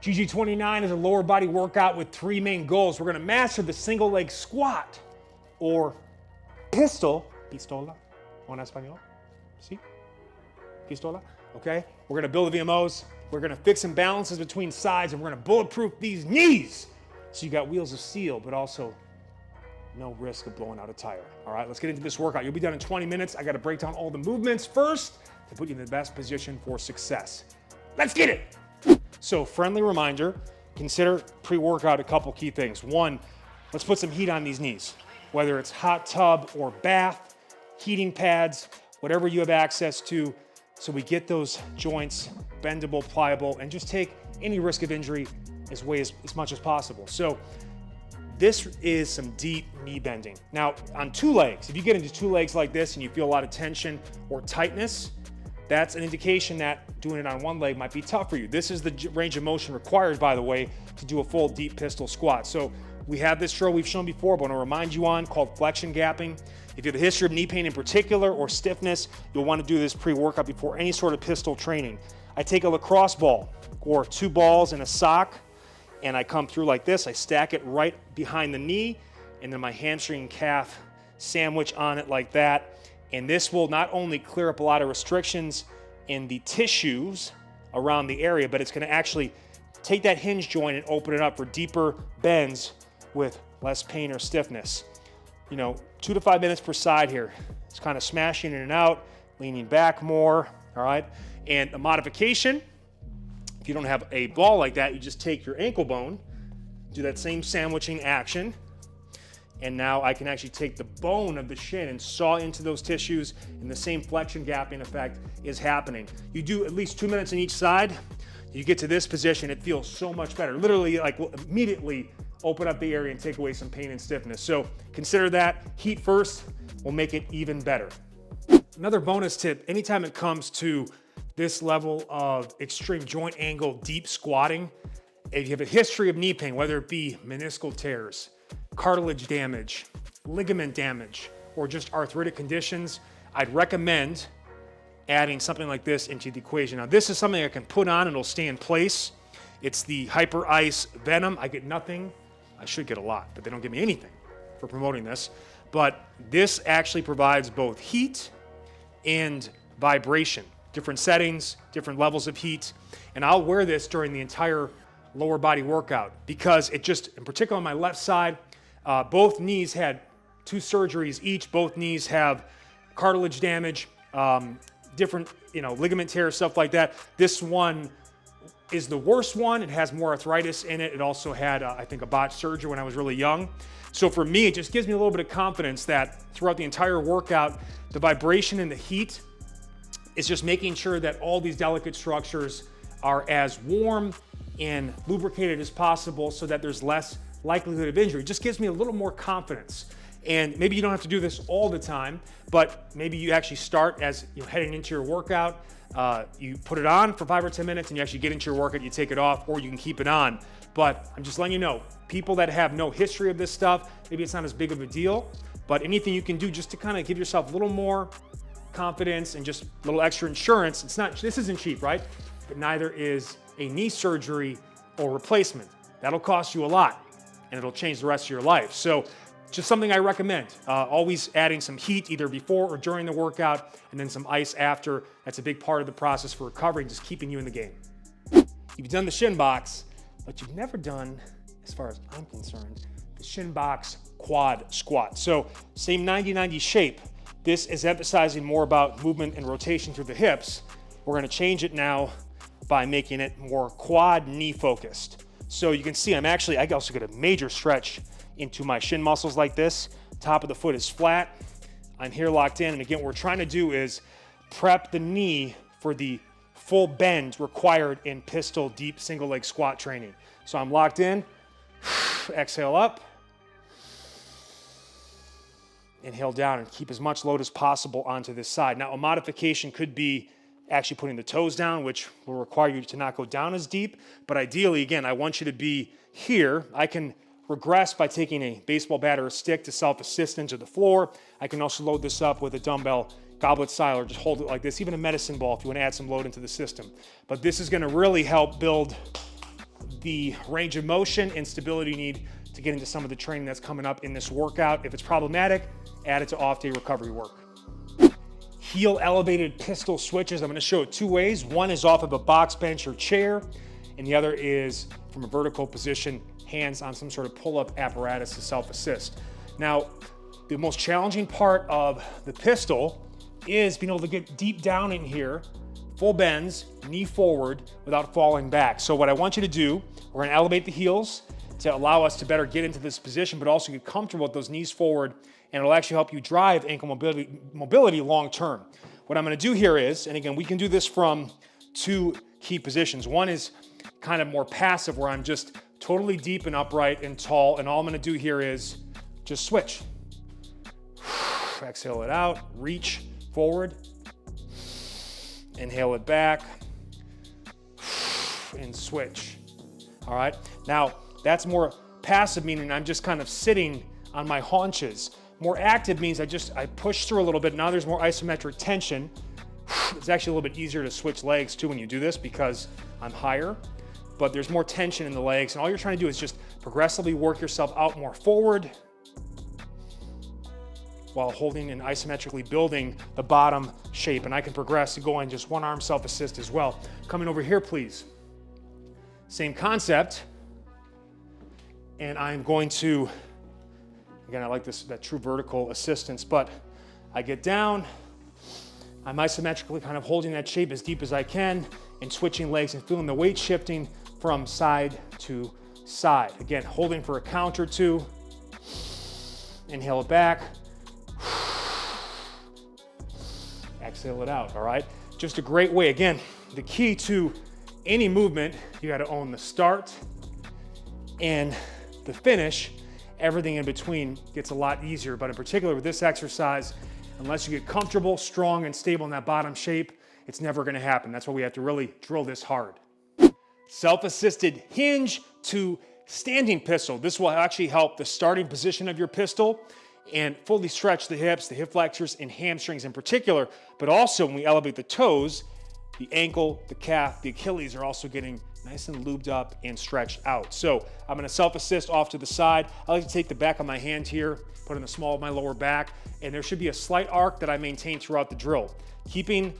GG29 is a lower body workout with 3 main goals. We're gonna master the single leg squat or pistola en español, ¿sí? Pistola, okay? We're gonna build the VMOs. We're gonna fix imbalances between sides, and we're gonna bulletproof these knees. So you got wheels of steel, but also no risk of blowing out a tire. All right, let's get into this workout. You'll be done in 20 minutes. I gotta break down all the movements first to put you in the best position for success. Let's get it. So friendly reminder, consider pre-workout a couple key things. One, let's put some heat on these knees, whether it's hot tub or bath, heating pads, whatever you have access to, so we get those joints bendable, pliable, and just take any risk of injury as much as possible. So this is some deep knee bending. Now on 2 legs, if you get into 2 legs like this and you feel a lot of tension or tightness, that's an indication that doing it on 1 leg might be tough for you. This is the range of motion required, by the way, to do a full deep pistol squat. So we have this drill we've shown before, but I want to remind you on, called flexion gapping. If you have a history of knee pain in particular or stiffness, you'll want to do this pre-workout before any sort of pistol training. I take a lacrosse ball or 2 balls in a sock, and I come through like this. I stack it right behind the knee, and then my hamstring and calf sandwich on it like that. And this will not only clear up a lot of restrictions in the tissues around the area, but it's gonna actually take that hinge joint and open it up for deeper bends with less pain or stiffness. You know, 2 to 5 minutes per side here. It's kind of smashing in and out, leaning back more, all right? And a modification, if you don't have a ball like that, you just take your ankle bone, do that same sandwiching action, and now I can actually take the bone of the shin and saw into those tissues, and the same flexion gapping effect is happening. You do at least 2 minutes on each side, you get to this position, it feels so much better. Literally, like, will immediately open up the area and take away some pain and stiffness. So consider that. Heat first will make it even better. Another bonus tip, anytime it comes to this level of extreme joint angle, deep squatting, if you have a history of knee pain, whether it be meniscal tears, cartilage damage, ligament damage, or just arthritic conditions, I'd recommend adding something like this into the equation. Now, this is something I can put on and it'll stay in place. It's the Hyper Ice Venom. I get nothing. I should get a lot, but they don't give me anything for promoting this. But this actually provides both heat and vibration, different settings, different levels of heat. And I'll wear this during the entire lower body workout because it just, in particular on my left side, both knees had 2 surgeries each. Both knees have cartilage damage, different, ligament tears, stuff like that. This one is the worst one. It has more arthritis in it. It also had, I think, a botched surgery when I was really young. So for me, it just gives me a little bit of confidence that throughout the entire workout, the vibration and the heat is just making sure that all these delicate structures are as warm and lubricated as possible so that there's less likelihood of injury. It just gives me a little more confidence. And maybe you don't have to do this all the time, but maybe you actually start as you're heading into your workout. You put it on for 5 or 10 minutes and you actually get into your workout, you take it off, or you can keep it on. But I'm just letting you know, people that have no history of this stuff, maybe it's not as big of a deal, but anything you can do just to kind of give yourself a little more confidence and just a little extra insurance. This isn't cheap, right? But neither is a knee surgery or replacement. That'll cost you a lot and it'll change the rest of your life. So just something I recommend. Always adding some heat either before or during the workout, and then some ice after. That's a big part of the process for recovery, just keeping you in the game. You've done the shin box, but you've never done, as far as I'm concerned, the shin box quad squat. So same 90-90 shape. This is emphasizing more about movement and rotation through the hips. We're gonna change it now by making it more quad knee focused. So you can see I also get a major stretch into my shin muscles like this. Top of the foot is flat. I'm here locked in. And again, what we're trying to do is prep the knee for the full bend required in pistol deep single leg squat training. So I'm locked in. Exhale up. Inhale down and keep as much load as possible onto this side. Now, a modification could be actually putting the toes down, which will require you to not go down as deep. But ideally, again, I want you to be here. I can regress by taking a baseball bat or a stick to self-assist into the floor. I can also load this up with a dumbbell, goblet style, or just hold it like this, even a medicine ball if you want to add some load into the system. But this is going to really help build the range of motion and stability you need to get into some of the training that's coming up in this workout. If it's problematic, add it to off-day recovery work. Heel elevated pistol switches. I'm gonna show it two ways. One is off of a box bench or chair, and the other is from a vertical position, hands on some sort of pull-up apparatus to self-assist. Now, the most challenging part of the pistol is being able to get deep down in here, full bends, knee forward without falling back. So what I want you to do, we're gonna elevate the heels to allow us to better get into this position, but also get comfortable with those knees forward, and it'll actually help you drive ankle mobility long term. What I'm gonna do here is, and again, we can do this from two key positions. One is kind of more passive, where I'm just totally deep and upright and tall, and all I'm gonna do here is just switch. Exhale it out, reach forward, inhale it back, and switch. All right, now that's more passive, meaning I'm just kind of sitting on my haunches. More active means I push through a little bit. Now there's more isometric tension. It's actually a little bit easier to switch legs too when you do this because I'm higher, but there's more tension in the legs, and all you're trying to do is just progressively work yourself out more forward while holding and isometrically building the bottom shape. And I can progress to go in just one arm self-assist as well. Coming over here, please. Same concept. And I'm going to, again, I like that true vertical assistance, but I get down, I'm isometrically kind of holding that shape as deep as I can and switching legs and feeling the weight shifting from side to side. Again, holding for a count or two, inhale it back, exhale it out, all right? Just a great way. Again, the key to any movement, you gotta own the start and the finish. Everything in between gets a lot easier, but in particular with this exercise, unless you get comfortable, strong, and stable in that bottom shape, it's never gonna happen. That's why we have to really drill this hard. Self-assisted hinge to standing pistol. This will actually help the starting position of your pistol and fully stretch the hips, the hip flexors, and hamstrings in particular, but also when we elevate the toes, the ankle, the calf, the Achilles are also getting nice and lubed up and stretched out. So I'm gonna self-assist off to the side. I like to take the back of my hand here, put in the small of my lower back, and there should be a slight arc that I maintain throughout the drill. Keeping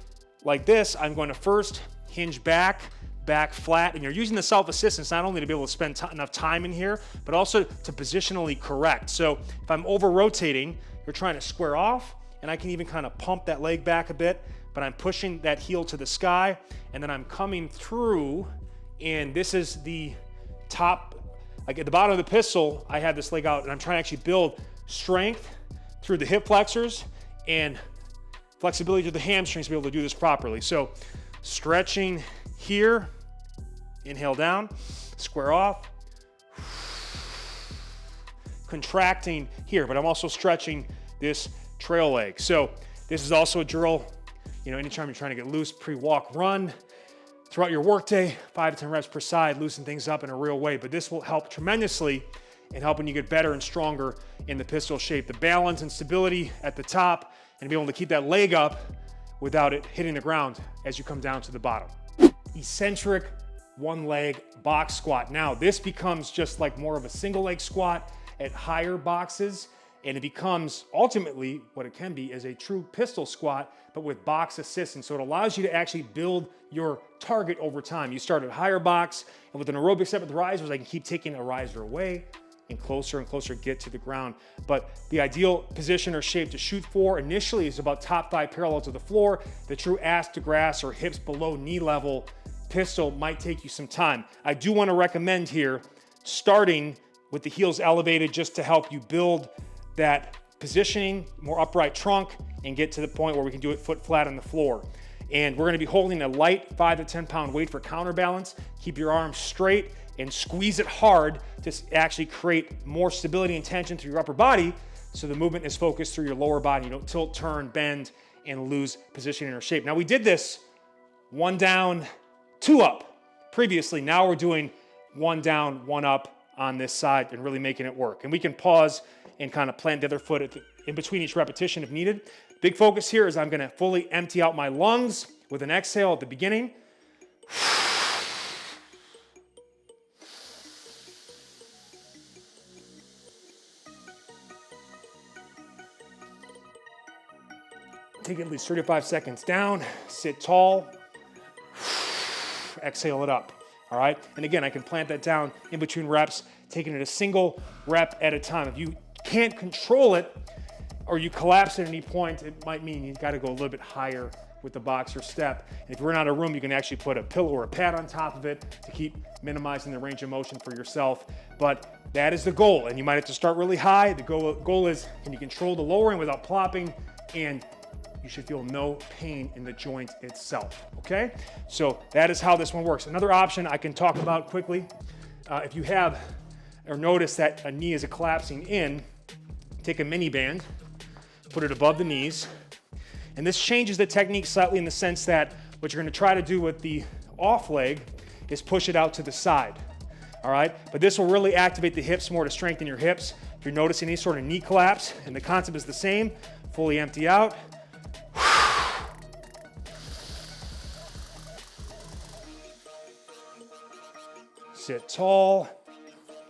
like this, I'm going to first hinge back flat, and you're using the self-assistance not only to be able to spend enough time in here, but also to positionally correct. So if I'm over-rotating, you're trying to square off, and I can even kind of pump that leg back a bit, but I'm pushing that heel to the sky, and then I'm coming through, and this is the top, like at the bottom of the pistol, I have this leg out, and I'm trying to actually build strength through the hip flexors and flexibility through the hamstrings to be able to do this properly. So stretching here, inhale down, square off, contracting here, but I'm also stretching this trail leg. So this is also a drill, you know, anytime you're trying to get loose, pre-walk, run, throughout your workday, 5 to 10 reps per side, loosen things up in a real way. But this will help tremendously in helping you get better and stronger in the pistol shape. The balance and stability at the top, and be able to keep that leg up without it hitting the ground as you come down to the bottom. Eccentric one leg box squat. Now this becomes just like more of a single leg squat at higher boxes, and it becomes ultimately what it can be is a true pistol squat, but with box assistance. So it allows you to actually build your target over time. You start at higher box, and with an aerobic set with risers, I can keep taking a riser away and closer get to the ground. But the ideal position or shape to shoot for initially is about top thigh parallel to the floor. The true ass to grass or hips below knee level pistol might take you some time. I do want to recommend here starting with the heels elevated just to help you build that positioning, more upright trunk, and get to the point where we can do it foot flat on the floor. And we're gonna be holding a light 5 to 10 pound weight for counterbalance. Keep your arms straight and squeeze it hard to actually create more stability and tension through your upper body so the movement is focused through your lower body. You don't tilt, turn, bend, and lose positioning or shape. Now we did this 1 down, 2 up previously. Now we're doing 1 down, 1 up on this side and really making it work. And we can pause and kind of plant the other foot in between each repetition if needed. Big focus here is I'm gonna fully empty out my lungs with an exhale at the beginning. Take at least 35 seconds down, sit tall, exhale it up, all right? And again, I can plant that down in between reps, taking it a single rep at a time. If you can't control it or you collapse at any point, it might mean you've got to go a little bit higher with the boxer step. And if you're not in a room, you can actually put a pillow or a pad on top of it to keep minimizing the range of motion for yourself. But that is the goal, and you might have to start really high. The goal is, can you control the lowering without plopping, and you should feel no pain in the joint itself, okay? So that is how this one works. Another option I can talk about quickly, if you have or notice that a knee is collapsing in, take a mini band, put it above the knees, and this changes the technique slightly in the sense that what you're gonna try to do with the off leg is push it out to the side, all right? But this will really activate the hips more to strengthen your hips. If you're noticing any sort of knee collapse, and the concept is the same, fully empty out. Sit tall,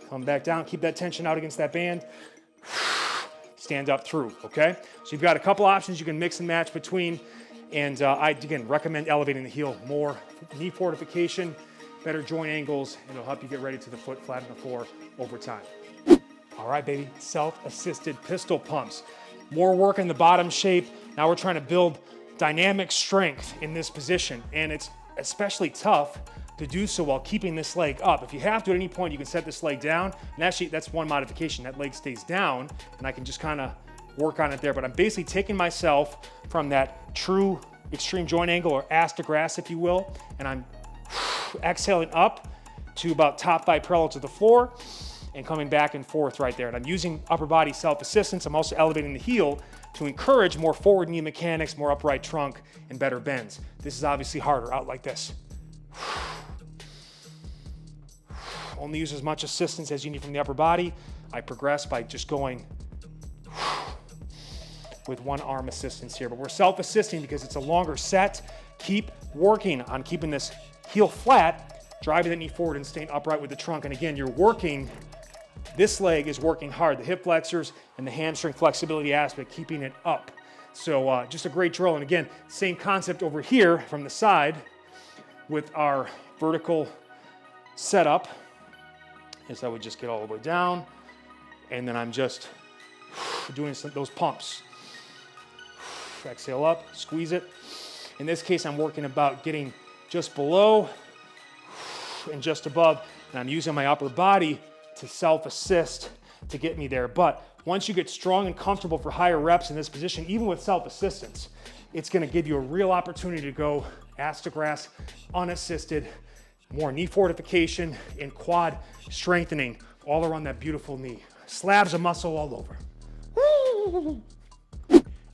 come back down, keep that tension out against that band. Stand up through, okay? So you've got a couple options you can mix and match between, and I, again, recommend elevating the heel more. Knee fortification, better joint angles, and it'll help you get ready to the foot flat on the floor over time. All right, baby, self-assisted pistol pumps. More work in the bottom shape. Now we're trying to build dynamic strength in this position, and it's especially tough to do so while keeping this leg up. If you have to at any point, you can set this leg down, and actually that's one modification. That leg stays down, and I can just kind of work on it there, but I'm basically taking myself from that true extreme joint angle, or ass to grass, if you will, and I'm exhaling up to about top thigh parallel to the floor, and coming back and forth right there. And I'm using upper body self-assistance. I'm also elevating the heel to encourage more forward knee mechanics, more upright trunk, and better bends. This is obviously harder, out like this. Only use as much assistance as you need from the upper body. I progress by just going with one arm assistance here, but we're self-assisting because it's a longer set. Keep working on keeping this heel flat, driving the knee forward and staying upright with the trunk. And again, you're working, this leg is working hard, the hip flexors and the hamstring flexibility aspect, keeping it up. So just a great drill. And again, same concept over here from the side with our vertical setup. Is I would just get all the way down, and then I'm just doing those pumps. Exhale up, squeeze it. In this case, I'm working about getting just below and just above, and I'm using my upper body to self-assist to get me there. But once you get strong and comfortable for higher reps in this position, even with self-assistance, it's gonna give you a real opportunity to go ass to grass, unassisted, more knee fortification and quad strengthening all around that beautiful knee. Slabs of muscle all over.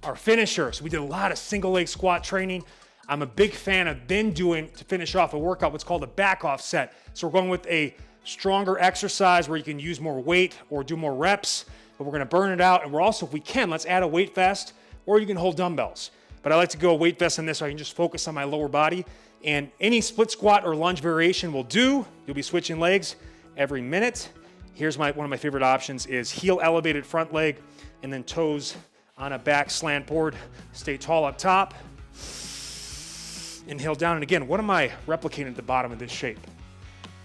Our finisher, so we did a lot of single leg squat training. I'm a big fan of then doing, to finish off a workout, what's called a back off set. So we're going with a stronger exercise where you can use more weight or do more reps, but we're gonna burn it out. And we're also, if we can, let's add a weight vest, or you can hold dumbbells. But I like to go weight vest on this so I can just focus on my lower body. And any split squat or lunge variation will do. You'll be switching legs every minute. Here's one of my favorite options is heel elevated front leg and then toes on a back slant board. Stay tall up top. Inhale down. And again, what am I replicating at the bottom of this shape?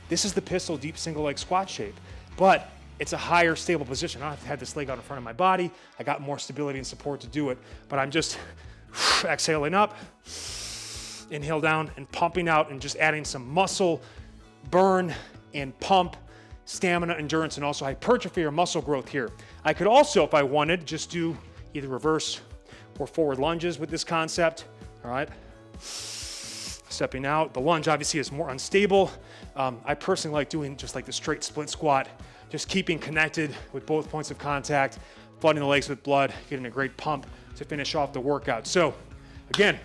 This is the pistol deep single leg squat shape, but it's a higher stable position. I don't have to have this leg out in front of my body. I got more stability and support to do it, but I'm just exhaling up, inhale down, and pumping out, and just adding some muscle burn and pump, stamina, endurance, and also hypertrophy or muscle growth here. I could also, if I wanted, just do either reverse or forward lunges with this concept, all right? Stepping out. The lunge obviously is more unstable. I personally like doing just like the straight split squat, just keeping connected with both points of contact, flooding the legs with blood, getting a great pump to finish off the workout. So again,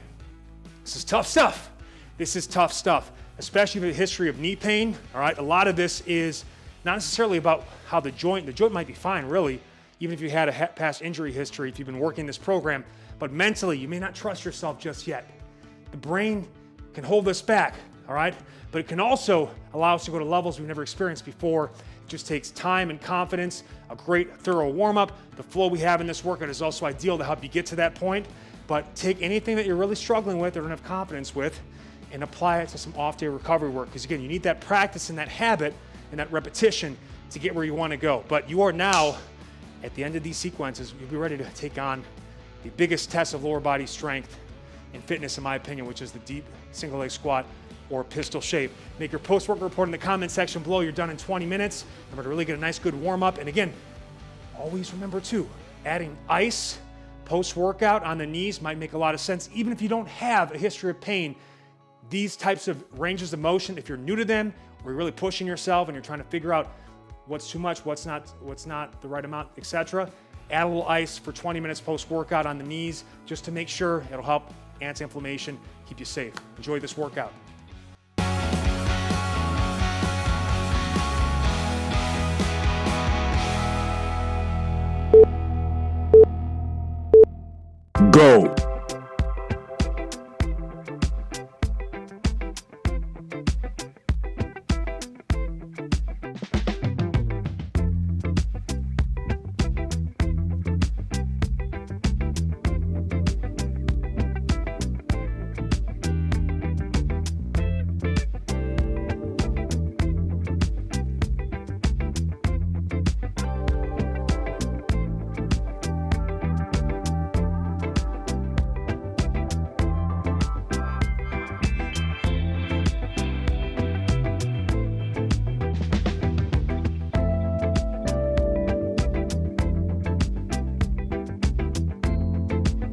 this is tough stuff. This is tough stuff, especially with a history of knee pain, all right? A lot of this is not necessarily about how the joint might be fine, really, even if you had a past injury history, if you've been working this program, but mentally, you may not trust yourself just yet. The brain can hold us back, all right? But it can also allow us to go to levels we've never experienced before. It just takes time and confidence, a great thorough warm-up. The flow we have in this workout is also ideal to help you get to that point. But take anything that you're really struggling with or don't have confidence with and apply it to some off-day recovery work. Because again, you need that practice and that habit and that repetition to get where you want to go. But you are now, at the end of these sequences, you'll be ready to take on the biggest test of lower body strength and fitness, in my opinion, which is the deep single leg squat or pistol shape. Make your post-workout report in the comment section below. You're done in 20 minutes. Remember to really get a nice good warm up. And again, always remember too, adding ice post-workout on the knees might make a lot of sense. Even if you don't have a history of pain, these types of ranges of motion, if you're new to them, or you're really pushing yourself and you're trying to figure out what's too much, what's not the right amount, etc., add a little ice for 20 minutes post-workout on the knees just to make sure it'll help anti-inflammation, keep you safe. Enjoy this workout. Go.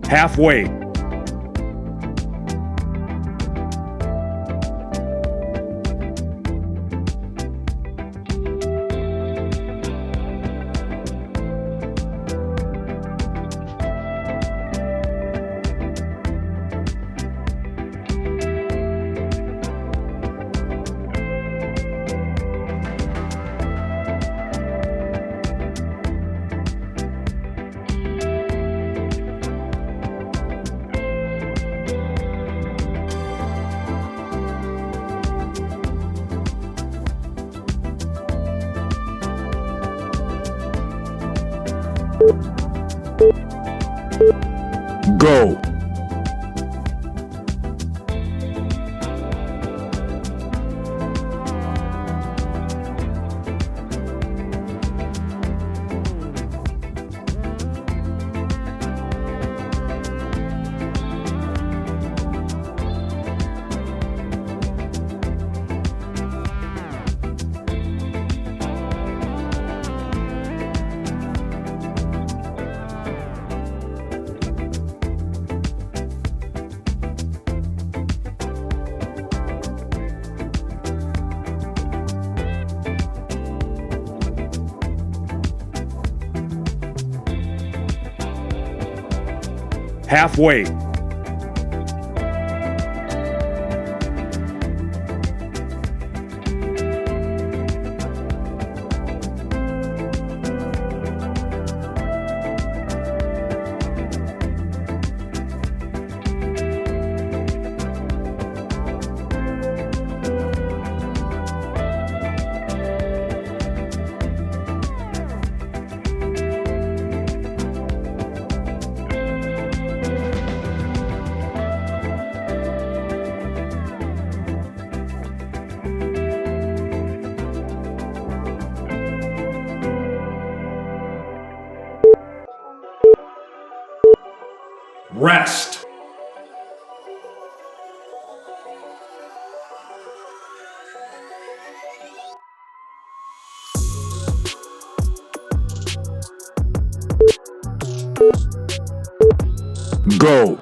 Halfway. Go. Halfway. Rest. Go.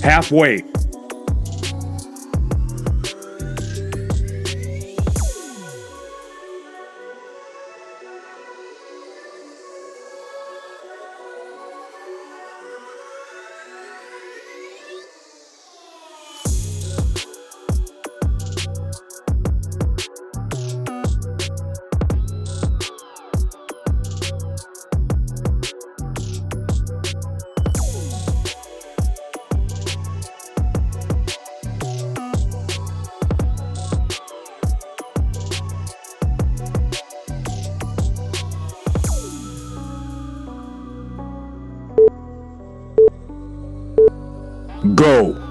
Halfway. Go.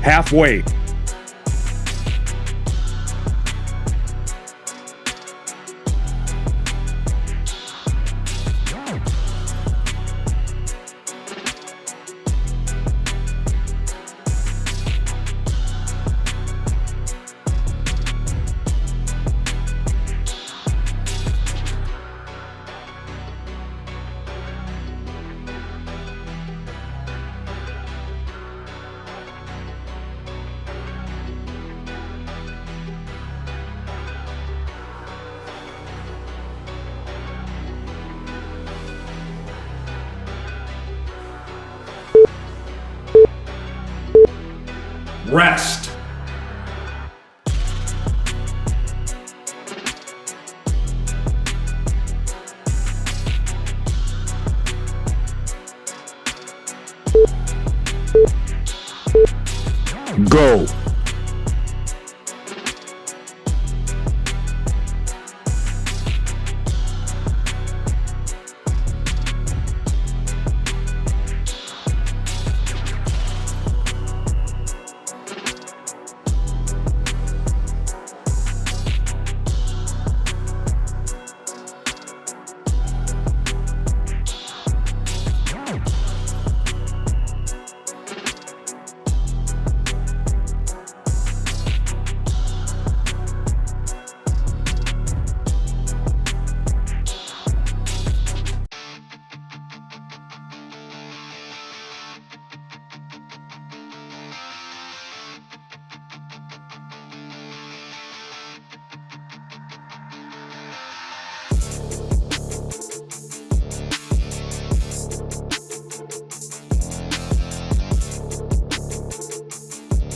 Halfway. Rest. Go.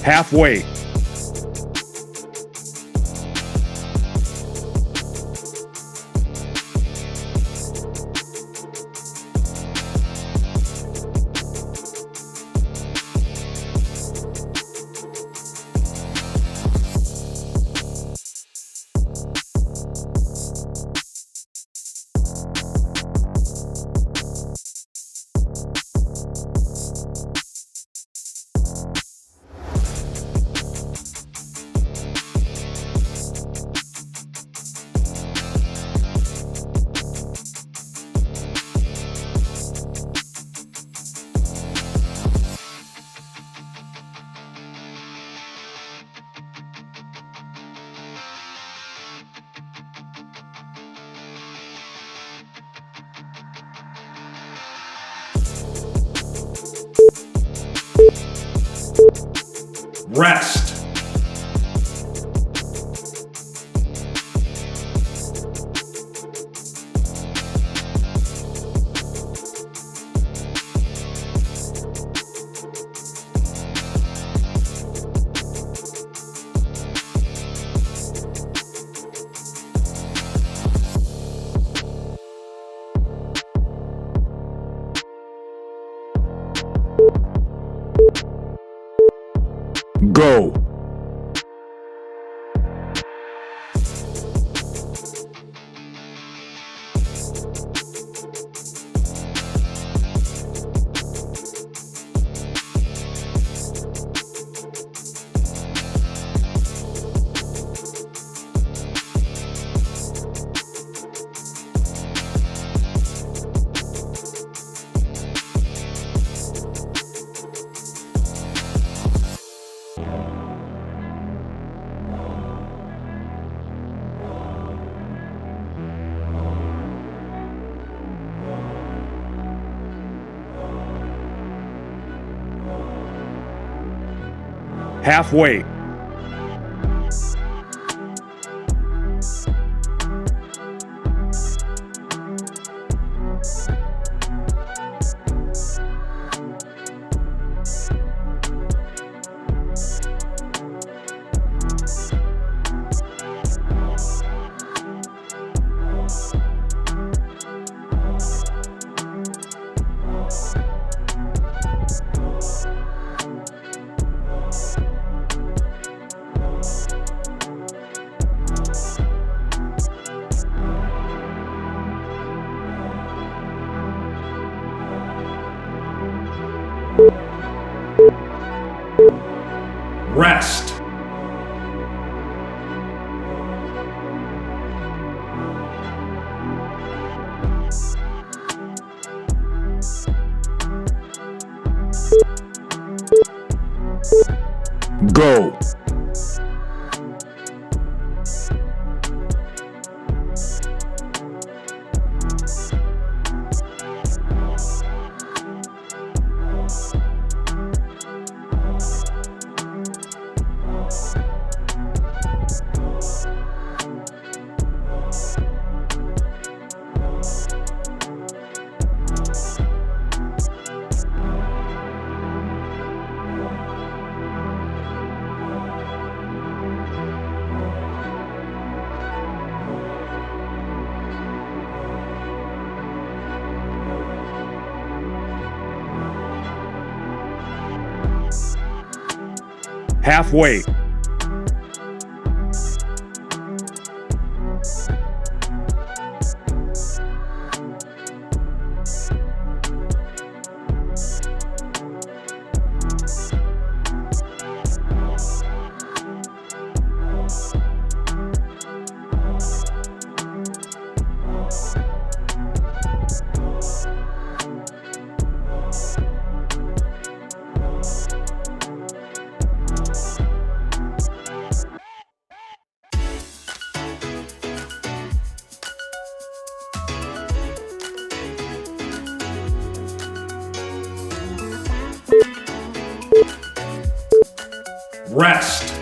Halfway. Rest. Go. Halfway. Rest. Go. Halfway. Rest.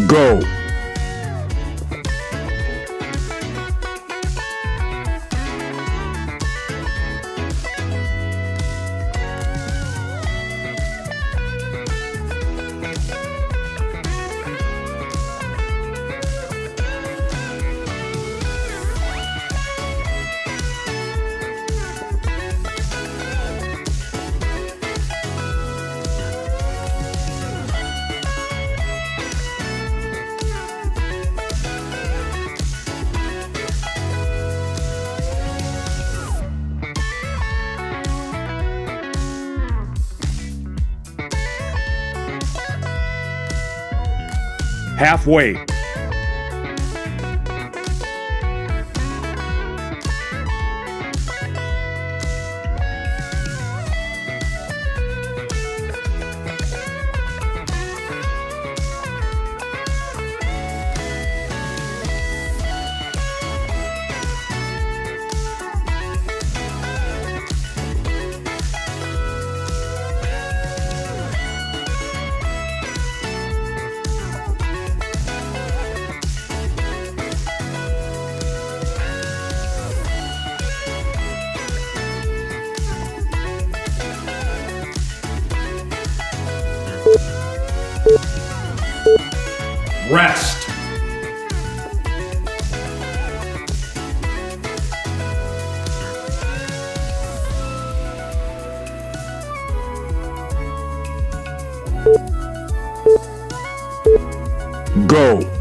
Go. Halfway. Rest. Go.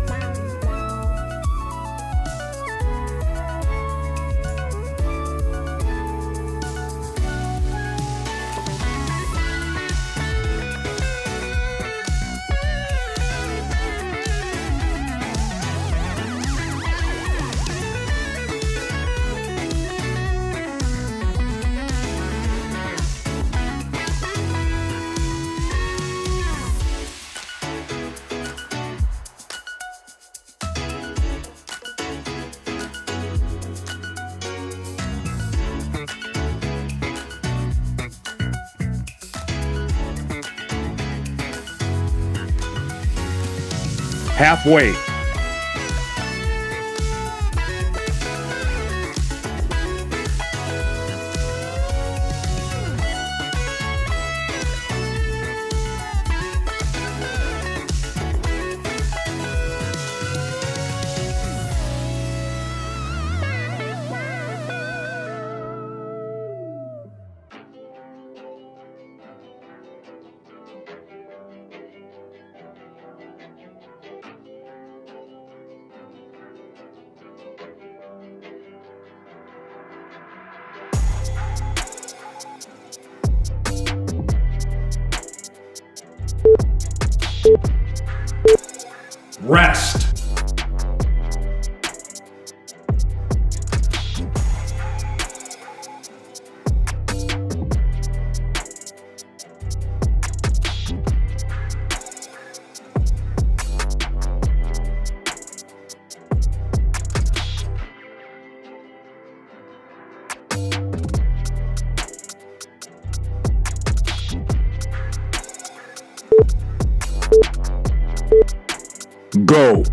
Halfway. Rest. Go.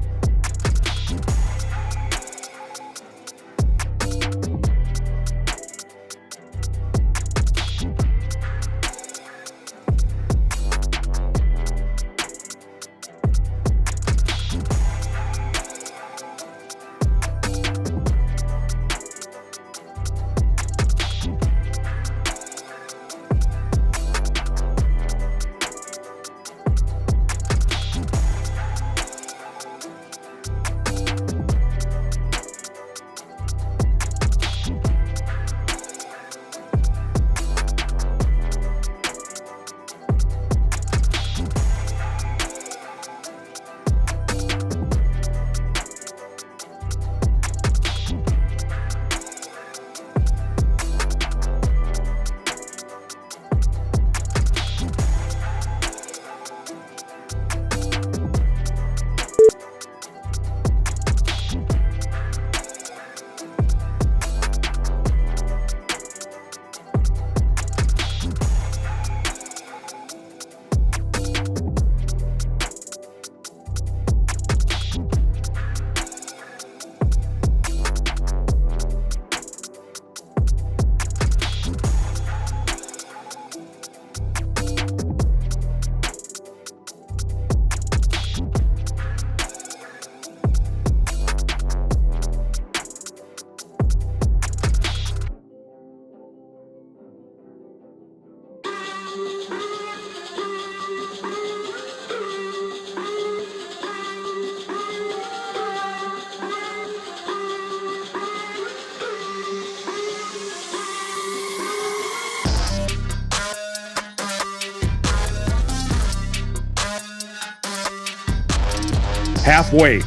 Halfway.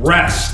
Rest.